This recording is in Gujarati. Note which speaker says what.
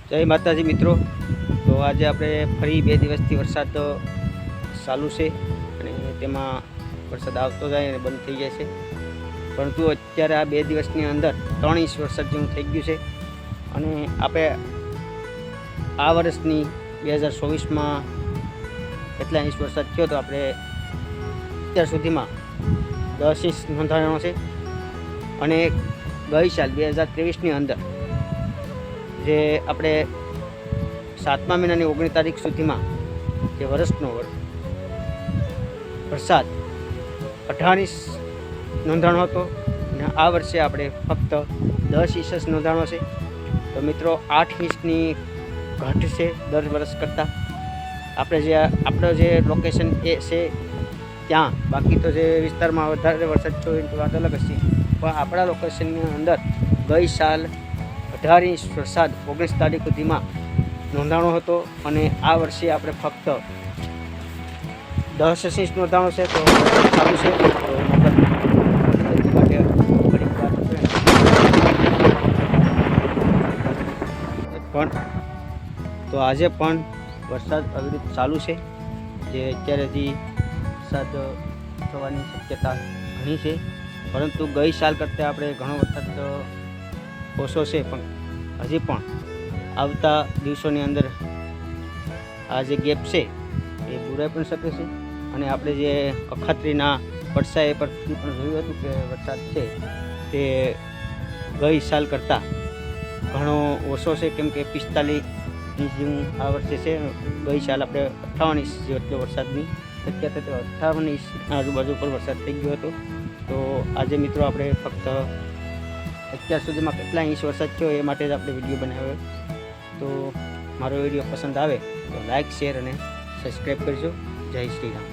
Speaker 1: જય માતાજી મિત્રો। તો આજે આપણે ફરી 2 દિવસથી વરસાદ ચાલુ છે અને તેમાં વરસાદ આવતો જાય અને બંધ થઈ જાય છે, પરંતુ અત્યારે આ 2 દિવસની અંદર 3 ઇંચ વરસાદ જેવું થઈ ગયું છે। અને આપણે આ વર્ષની 2024માં કેટલા ઇંચ વરસાદ થયો તો આપણે અત્યાર સુધીમાં 10 ઇંચ નોંધાયો છે। અને ગઈ સાલ 2023ની અંદર જે આપણે 7મા મહિનાની 19 તારીખ સુધીમાં જે વર્ષનો વરસાદ 18 ઇંચ નોંધાણો હતો અને આ વર્ષે આપણે ફક્ત 10 ઇંચ જ નોંધાણો છે। તો મિત્રો 8 ઇંચની ઘટ છે દર વર્ષ કરતાં। આપણો જે લોકેશન એ છે ત્યાં, બાકી તો જે વિસ્તારમાં વધારે વરસાદ થયો એની વાત અલગ હશે, પણ આપણા લોકેશનની અંદર ગઈ સાલ 18 ઇંચ વરસાદ 19 તારીખ સુધીમાં નોંધાણો હતો અને આ વર્ષે આપણે ફક્ત 10 ઇંચ નોંધાણો છે। તો ચાલુ છે પણ તો આજે પણ વરસાદ અવિરત ચાલુ છે, જે અત્યારેથી વરસાદ થવાની શક્યતા ઘણી છે, પરંતુ ગઈ સાલ કરતાં આપણે ઘણો વરસાદ ઓછો છે, પણ હજી પણ આવતા દિવસોની અંદર આ જે ગેપ છે એ પૂરાઈ પણ શકે છે। અને આપણે જે અખાત્રીના પડસાએ પરથી પણ જોયું હતું કે વરસાદ છે તે ગઈ સાલ કરતાં ઘણો ઓછો છે, કેમ કે 45 ઇંચ જેવું આ વર્ષે છે। ગઈ સાલ આપણે 58 ઇંચ જેટલો વરસાદની શક્યતા તો 58 ઇંચ આજુબાજુ પર વરસાદ થઈ ગયો હતો। તો આજે મિત્રો આપણે ફક્ત અત્યાર સુધીમાં કેટલા ઇંચ વરસાદ થયો એ માટે જ આપણે વિડીયો બનાવ્યો। તો મારો વિડીયો પસંદ આવે તો લાઇક, શેર અને સબસ્ક્રાઈબ કરજો। જય શ્રી રામ।